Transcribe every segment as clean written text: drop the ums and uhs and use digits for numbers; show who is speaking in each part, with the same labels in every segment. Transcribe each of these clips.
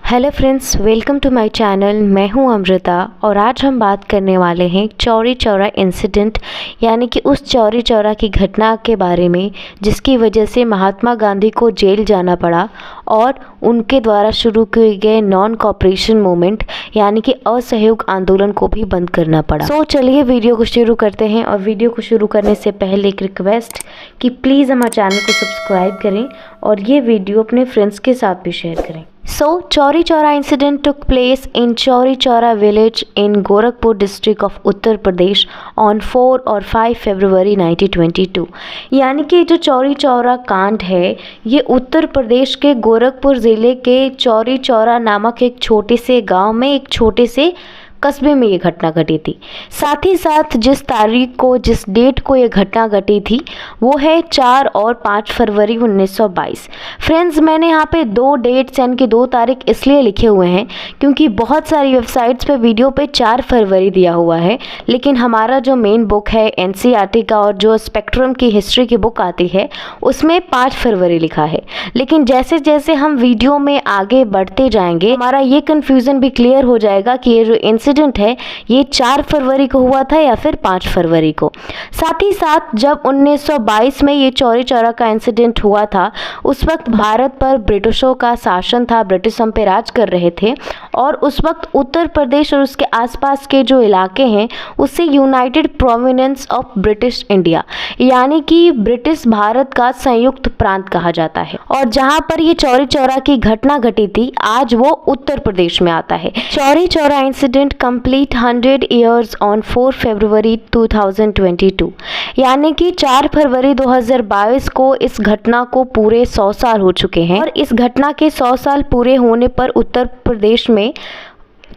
Speaker 1: Hello friends, welcome to my channel. मैं हूं अमृता और आज हम बात करने वाले हैं चौरी चौरा इंसिडेंट, यानी कि उस चौरी चौरा की घटना के बारे में जिसकी वजह से महात्मा गांधी को जेल जाना पड़ा और उनके द्वारा शुरू किए गए नॉन कॉपरेशन मूवमेंट यानी कि असहयोग आंदोलन को भी बंद करना पड़ा। सो चलिए वीडियो को शुरू करते हैं। और वीडियो को शुरू करने से पहले एक रिक्वेस्ट कि प्लीज़ हमारे चैनल को सब्सक्राइब करें और ये वीडियो अपने फ्रेंड्स के साथ भी शेयर करें। So, Chauri Chaura incident took place in Chauri Chaura village in Gorakhpur district of Uttar Pradesh on 4 और 5 फरवरी 1922। यानी कि जो चौरी चौरा कांड है ये उत्तर प्रदेश के गोरखपुर ज़िले के चौरी चौरा नामक एक छोटे से गांव में एक छोटे से कस्बे में ये घटना घटी थी। साथ ही साथ जिस तारीख को जिस डेट को ये घटना घटी थी वो है 4 और 5 फरवरी 1922। फ्रेंड्स, मैंने यहाँ पे दो डेट्स यानी कि 2 तारीख इसलिए लिखे हुए हैं क्योंकि बहुत सारी वेबसाइट्स पे वीडियो पे 4 फरवरी दिया हुआ है, लेकिन हमारा जो मेन बुक है एनसीईआरटी का और जो स्पेक्ट्रम की हिस्ट्री की बुक आती है उसमें 5 फरवरी लिखा है। लेकिन जैसे जैसे हम वीडियो में आगे बढ़ते जाएंगे हमारा ये कन्फ्यूज़न भी क्लियर हो जाएगा कि ये जो इंसिडेंट है ये 4 फरवरी को हुआ था या फिर 5 फरवरी को। साथ ही साथ जब 1922 में ये चौरी चौरा का इंसिडेंट हुआ था उस वक्त भारत पर ब्रिटिशों का शासन था, ब्रिटिश हम पे राज कर रहे थे और उस वक्त उत्तर प्रदेश और उसके आसपास के जो इलाके हैं उससे United province of British India यानी कि ब्रिटिश भारत का संयुक्त प्रांत कहा जाता है। और जहां पर ये चौरी चौरा की घटना घटी थी आज वो उत्तर प्रदेश में आता है। Chauri Chaura incident complete 100 years on 4 फरवरी 2022 यानी कि 4 फरवरी 2022 को इस घटना को पूरे 100 साल हो चुके हैं। और इस घटना के 100 साल पूरे होने पर उत्तर प्रदेश में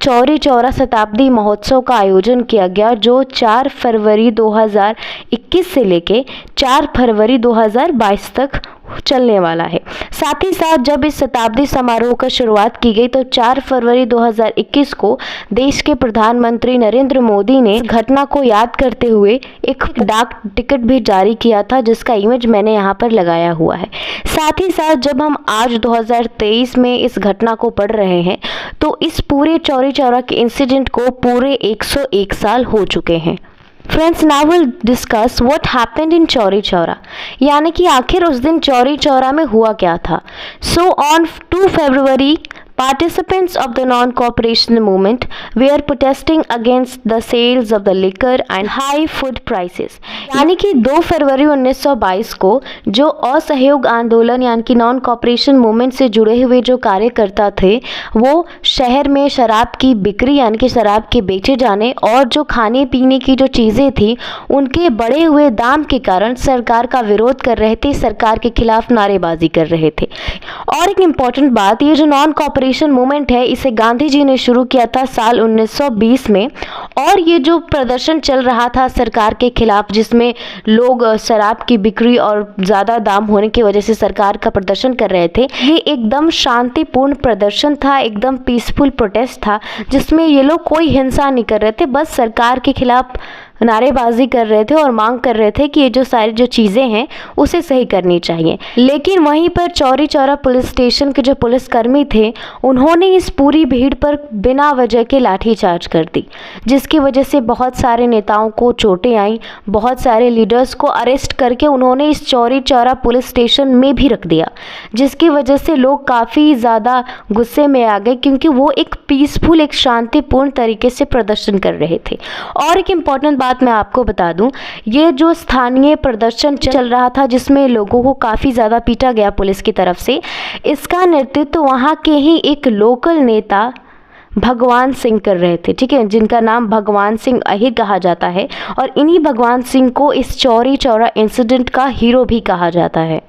Speaker 1: चौरी चौरा शताब्दी महोत्सव का आयोजन किया गया जो 4 फरवरी 2021 से लेके 4 फरवरी 2022 तक चलने वाला है। साथ ही साथ जब इस शताब्दी समारोह का शुरुआत की गई तो 4 फरवरी 2021 को देश के प्रधानमंत्री नरेंद्र मोदी ने इस घटना को याद करते हुए एक डाक टिकट भी जारी किया था जिसका इमेज मैंने यहाँ पर लगाया हुआ है। साथ ही साथ जब हम आज 2023 में इस घटना को पढ़ रहे हैं तो इस पूरे चौरी चौरा के इंसिडेंट को पूरे 101 साल हो चुके हैं। Friends, now will discuss what happened in Chauri Chaura, यानी कि आखिर उस दिन चौरी चौरा में हुआ क्या था। So on 2 February participants of the non-cooperation movement were protesting against the sales of the liquor and high food prices। यानी कि 2 फरवरी 1922 को जो असहयोग आंदोलन यानी कि नॉन कॉपरेशन मूवमेंट से जुड़े हुए जो कार्यकर्ता थे वो शहर में शराब की बिक्री यानी कि शराब के बेचे जाने और जो खाने पीने की जो चीज़ें थी उनके बढ़े हुए दाम के कारण सरकार का विरोध कर रहे थे, सरकार के खिलाफ नारेबाजी कर रहे थे। और एक इम्पॉर्टेंट बात, ये जो नॉन कॉपरेशन मूवमेंट है इसे गांधी जी ने शुरू किया था साल 1920 में और ये जो प्रदर्शन चल रहा था सरकार के खिलाफ जिसमें लोग शराब की बिक्री और ज़्यादा दाम होने की वजह से सरकार का प्रदर्शन कर रहे थे, ये एकदम शांतिपूर्ण प्रदर्शन था, एकदम पीसफुल प्रोटेस्ट था जिसमें ये लोग कोई हिंसा नहीं कर रहे थे, बस सरकार के खिलाफ नारेबाजी कर रहे थे और मांग कर रहे थे कि ये जो सारी जो चीज़ें हैं उसे सही करनी चाहिए। लेकिन वहीं पर चौरी चौरा पुलिस स्टेशन के जो पुलिसकर्मी थे उन्होंने इस पूरी भीड़ पर बिना वजह के लाठीचार्ज कर दी जिसकी वजह से बहुत सारे नेताओं को चोटें आईं, बहुत सारे लीडर्स को अरेस्ट करके उन्होंने इस चौरी चौरा पुलिस स्टेशन में भी रख दिया जिसकी वजह से लोग काफ़ी ज़्यादा गुस्से में आ गए क्योंकि वो एक पीसफुल एक शांतिपूर्ण तरीके से प्रदर्शन कर रहे थे। और एक इम्पॉर्टेंट बात मैं आपको बता दूं, ये जो स्थानीय प्रदर्शन चल रहा था जिसमें लोगों को काफ़ी ज़्यादा पीटा गया पुलिस की तरफ से, इसका नेतृत्व वहाँ के ही एक लोकल नेता भगवान सिंह कर रहे थे, ठीक है, जिनका नाम भगवान सिंह अहिर कहा जाता है और इन्हीं भगवान सिंह को इस चौरी चौरा इंसिडेंट का हीरो भी कहा जाता है।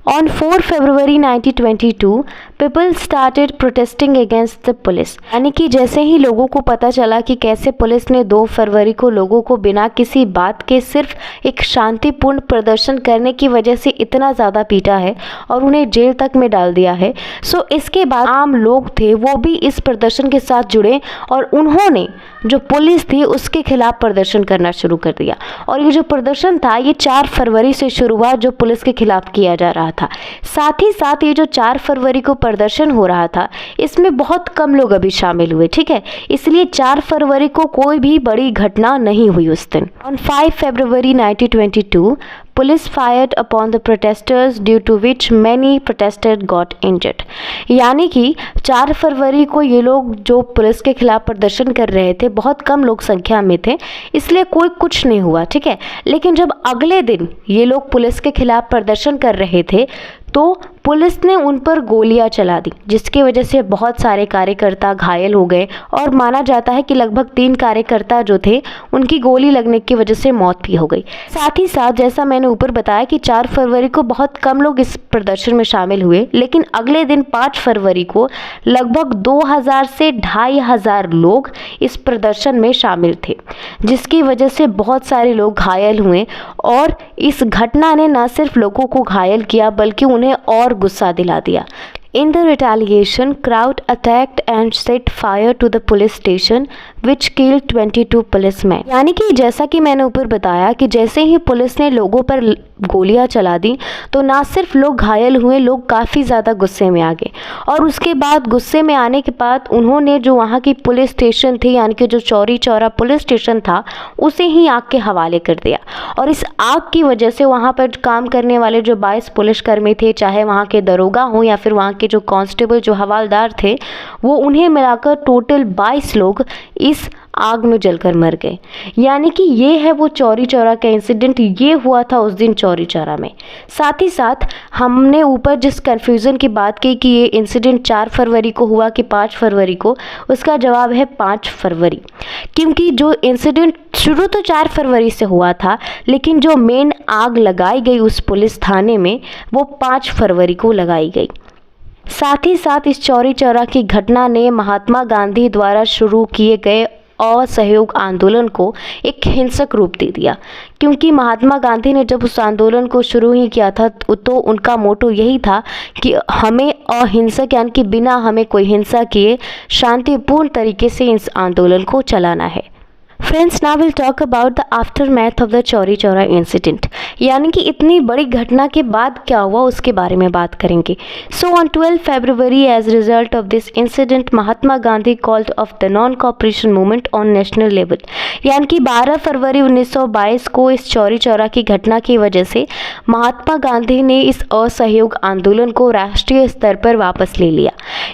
Speaker 1: On 4 February 1922, people started protesting against the police। यानी कि जैसे ही लोगों को पता चला कि कैसे पुलिस ने 2 फरवरी को लोगों को बिना किसी बात के सिर्फ एक शांतिपूर्ण प्रदर्शन करने की वजह से इतना ज़्यादा पीटा है और उन्हें जेल तक में डाल दिया है, सो इसके बाद आम लोग थे वो भी इस प्रदर्शन के साथ जुड़े और उन्होंने जो पुलिस थी उसके खिलाफ प्रदर्शन करना शुरू कर दिया। और ये जो प्रदर्शन था ये 4 फरवरी से शुरू हुआ जो पुलिस के खिलाफ किया जा रहा रहा था। साथ ही साथ ये जो 4 फरवरी को प्रदर्शन हो रहा था, इसमें बहुत कम लोग अभी शामिल हुए, ठीक है, इसलिए 4 फरवरी को कोई भी बड़ी घटना नहीं हुई उस दिन। On 5 February 1922 police fired upon the protesters due to which many protester got injured. यानी कि 4 फरवरी को ये लोग जो पुलिस के खिलाफ प्रदर्शन कर रहे थे, बहुत कम लोग संख्या में थे, इसलिए कोई कुछ नहीं हुआ, ठीक है। लेकिन जब अगले दिन ये लोग पुलिस के खिलाफ प्रदर्शन कर रहे थे तो पुलिस ने उन पर गोलियां चला दी, जिसकी वजह से बहुत सारे कार्यकर्ता घायल हो गए और माना जाता है कि लगभग 3 कार्यकर्ता जो थे उनकी गोली लगने की वजह से मौत भी हो गई। साथ ही साथ जैसा मैंने ऊपर बताया कि 4 फरवरी को बहुत कम लोग इस प्रदर्शन में शामिल हुए, लेकिन अगले दिन 5 फरवरी को लगभग 2000 से 2500 लोग इस प्रदर्शन में शामिल थे, जिसकी वजह से बहुत सारे लोग घायल हुए और इस घटना ने न सिर्फ लोगों को घायल किया बल्कि उन्हें और गुस्सा दिला दिया। In the retaliation, crowd attacked and set fire to the police station, which killed 22 policemen। यानी कि जैसा कि मैंने ऊपर बताया कि जैसे ही पुलिस ने लोगों पर गोलियां चला दी तो ना सिर्फ लोग घायल हुए, लोग काफ़ी ज़्यादा गुस्से में आ गए और उसके बाद गुस्से में आने के बाद उन्होंने जो वहाँ की पुलिस स्टेशन थी, यानी कि जो चौरी चौरा पुलिस स्टेशन था, उसे ही आग के हवाले कर दिया। और इस आग की वजह से वहाँ पर काम करने वाले जो 22 पुलिसकर्मी थे, चाहे वहाँ के दरोगा हों या फिर वहाँ के जो कांस्टेबल, जो हवालदार थे, वो उन्हें मिलाकर टोटल 22 लोग इस आग में जलकर मर गए। यानी कि ये है वो चौरी चौरा का इंसिडेंट, ये हुआ था उस दिन चौरी चौरा में। साथ ही साथ हमने ऊपर जिस कन्फ्यूज़न की बात की कि ये इंसिडेंट 4 फरवरी को हुआ कि 5 फरवरी को, उसका जवाब है 5 फरवरी, क्योंकि जो इंसिडेंट शुरू तो 4 फरवरी से हुआ था, लेकिन जो मेन आग लगाई गई उस पुलिस थाने में वो 5 फरवरी को लगाई गई। साथ ही साथ इस चौरी चौरा की घटना ने महात्मा गांधी द्वारा शुरू किए गए असहयोग आंदोलन को एक हिंसक रूप दे दिया, क्योंकि महात्मा गांधी ने जब उस आंदोलन को शुरू ही किया था तो उनका मोटो यही था कि हमें अहिंसक यानी कि बिना हमें कोई हिंसा किए शांतिपूर्ण तरीके से इस आंदोलन को चलाना है। Friends, now will talk about the aftermath of the Chauri Chaura incident, यानी कि इतनी बड़ी घटना के बाद क्या हुआ उसके बारे में बात करेंगे। So on 12 February as result of this incident Mahatma Gandhi called off the non cooperation movement on national level, यानी कि 12 फरवरी 1922 को इस चौरी चौरा की घटना की वजह से महात्मा गांधी ने इस असहयोग आंदोलन को राष्ट्रीय स्तर पर वापस ले लिया।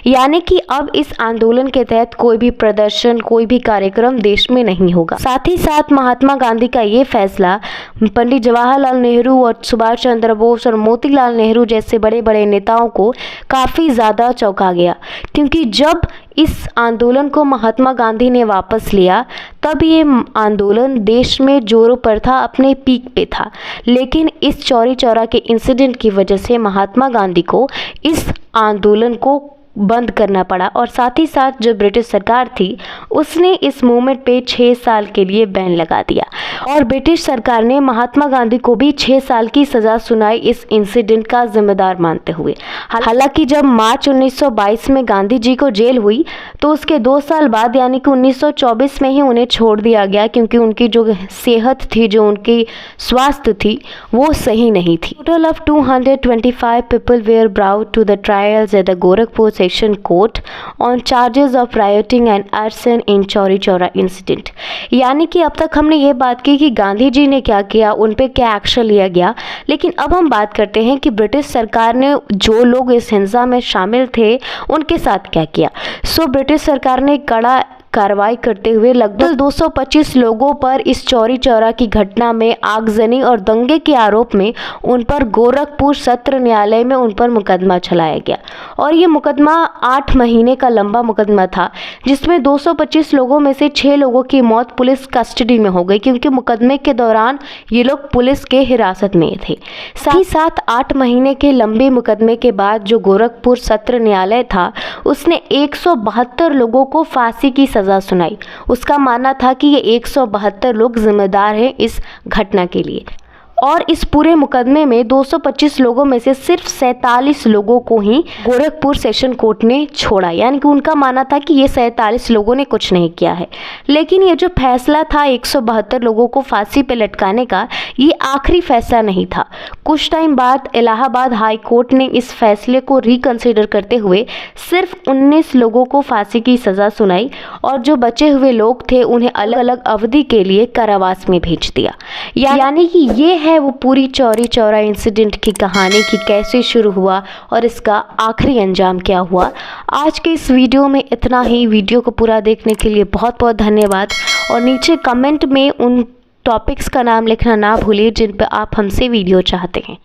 Speaker 1: यानी कि अब इस आंदोलन के तहत कोई भी प्रदर्शन, कोई भी कार्यक्रम देश में नहीं होगा। साथ ही साथ महात्मा गांधी का ये फैसला पंडित जवाहरलाल नेहरू और सुभाष चंद्र बोस और मोतीलाल नेहरू जैसे बड़े बड़े नेताओं को काफ़ी ज़्यादा चौंका गया, क्योंकि जब इस आंदोलन को महात्मा गांधी ने वापस लिया तब ये आंदोलन देश में जोरों पर था, अपने पीक पे था। लेकिन इस चौरी चौरा के इंसिडेंट की वजह से महात्मा गांधी को इस आंदोलन को बंद करना पड़ा और साथ ही साथ जो ब्रिटिश सरकार थी उसने इस मूवमेंट पे 6 साल के लिए बैन लगा दिया और ब्रिटिश सरकार ने महात्मा गांधी को भी 6 साल की सज़ा सुनाई इस इंसिडेंट का जिम्मेदार मानते हुए। हालांकि जब मार्च 1922 में गांधी जी को जेल हुई तो उसके 2 साल बाद यानी कि 1924 में ही उन्हें छोड़ दिया गया, क्योंकि उनकी जो सेहत थी, जो उनकी स्वास्थ्य थी, वो सही नहीं थी। Total of 225 people were brought to the trials at the Gorakhpur court on charges of rioting and arson in Chauri Chaura incident. यानी कि अब तक हमने ये बात की कि गांधी जी ने क्या किया, उन पे क्या एक्शन लिया गया, लेकिन अब हम बात करते हैं कि ब्रिटिश सरकार ने जो लोग इस हिंसा में शामिल थे उनके साथ क्या किया। सो ब्रिटिश सरकार ने कड़ा कार्रवाई करते हुए लगभग 225 लोगों पर इस चौरी चौरा की घटना में आगजनी और दंगे के आरोप में उन पर गोरखपुर सत्र न्यायालय में उन पर मुकदमा चलाया गया और ये मुकदमा 8 महीने का लंबा मुकदमा था, जिसमें 225 लोगों में से 6 लोगों की मौत पुलिस कस्टडी में हो गई, क्योंकि मुकदमे के दौरान ये लोग पुलिस के हिरासत में थे। साथ ही साथ 8 महीने के लंबे मुकदमे के बाद जो गोरखपुर सत्र न्यायालय था उसने 172 लोगों को फांसी की सजा सुनाई। उसका मानना था कि ये 172 लोग जिम्मेदार हैं इस घटना के लिए। और इस पूरे मुकदमे में 225 लोगों में से सिर्फ 47 लोगों को ही गोरखपुर सेशन कोर्ट ने छोड़ा, यानी कि उनका मानना था कि ये 47 लोगों ने कुछ नहीं किया है। लेकिन ये जो फैसला था 172 लोगों को फांसी पे लटकाने का, ये आखिरी फैसला नहीं था। कुछ टाइम बाद इलाहाबाद हाई कोर्ट ने इस फैसले को रिकंसिडर करते हुए सिर्फ 19 लोगों को फांसी की सज़ा सुनाई और जो बचे हुए लोग थे उन्हें अलग अलग अवधि के लिए कारावास में भेज दिया। यानी कि ये है वो पूरी चौरी चौरा इंसिडेंट की कहानी कि कैसे शुरू हुआ और इसका आखिरी अंजाम क्या हुआ। आज के इस वीडियो में इतना ही। वीडियो को पूरा देखने के लिए बहुत बहुत धन्यवाद और नीचे कमेंट में उन टॉपिक्स का नाम लिखना ना भूलिए जिन पर आप हमसे वीडियो चाहते हैं।